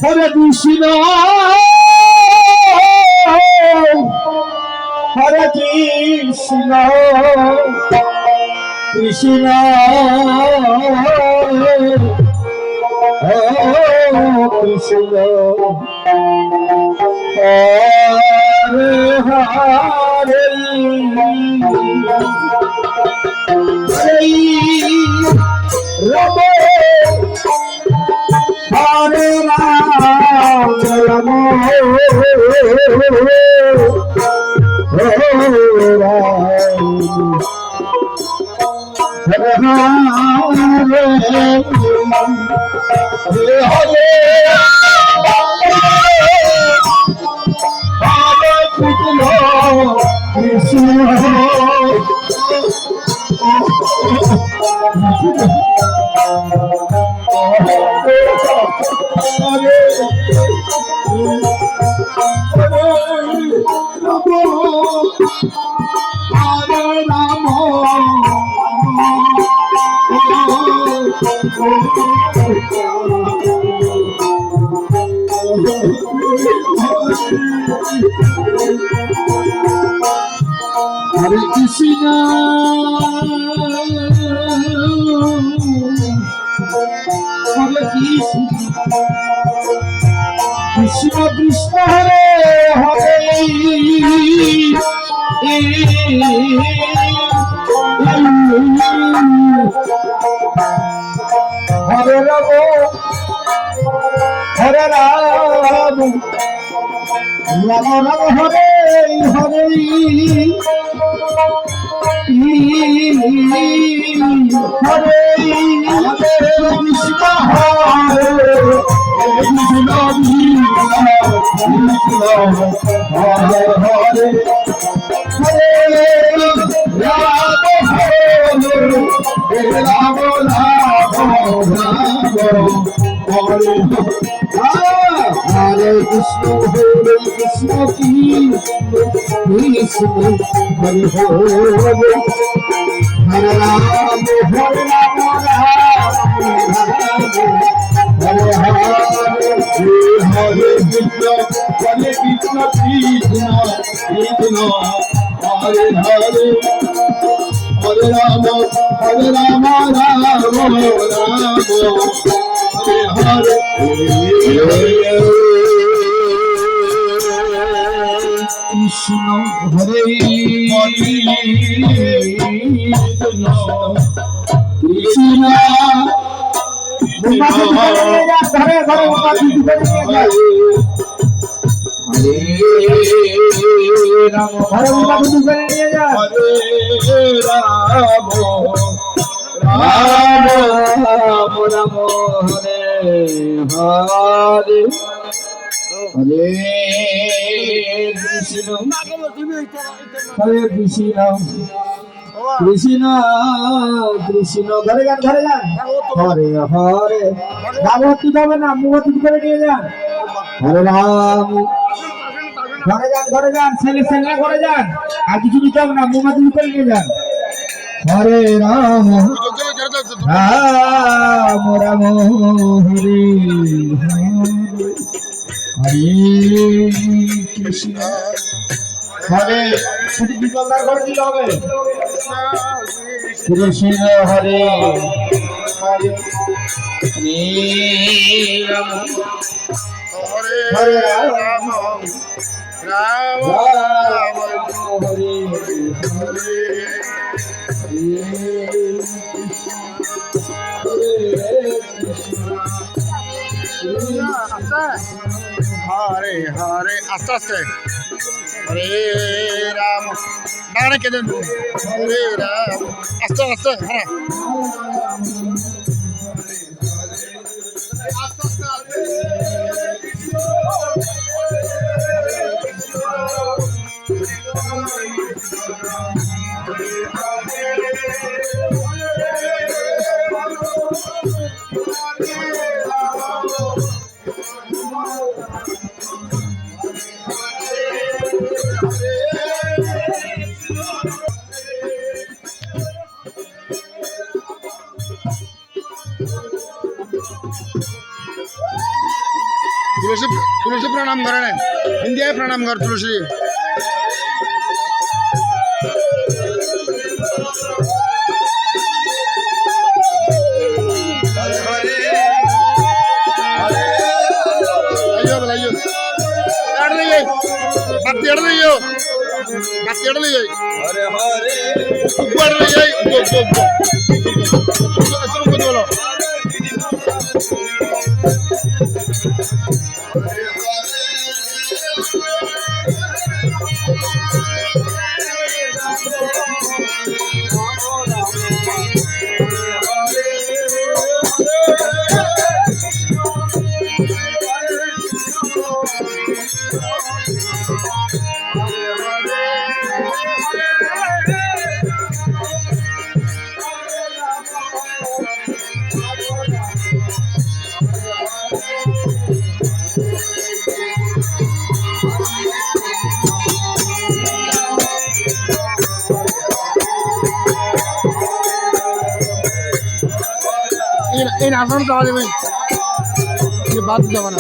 Hare Krishna, Hare Krishna, Krishna, Hare Krishna, Hare Hare, Hare Rama. Hare Rama, Rama Hare Krishna, Hare Krishna, Krishna Krishna Hare Hare, Hare Rama, Hare Rama, Rama Rama Hare Hare, Hare Krishna, Hare Krishna, Hare Hare, Hare Rama, Hare Rama, Hare Krishna, Krishna, Hare Hare, Hare Rama, Hare Rama, Hare Hare, Hare Krishna, Krishna, Hare Hare, Hare Rama, Rama Hare Hare, Krishna Hare Krishna, Hare Hare, Rama Hare Hare Krishna, Krishna Krishna, ঘরে গান হরে হরে রামতি যাবে না, মুহূর্ত করে নিয়ে যান, হরে রাম, ঘরে যান ছেলে ঘরে যান, আর কিছু নিতে হবে না, মুহূর্ত করে নিয়ে যান, হরে রাম রাম রাম হরে হরে কৃষ্ণ, হরে শুধু বিকলদার করে দিলে হবে, কৃষ্ণ হরে হরে রাম হরে রাম রাম রাম হরে হরে হরে হরে আস্তে আস্তে হরে রাম ডানে কেঁদে হরে রাম আস্তে আস্তে হ্যাঁ तुलसी तुलसी प्रणाम कर हिंदी है प्रणाम कर तुलसी इन आसान कहा दे भाई ये बात जमाना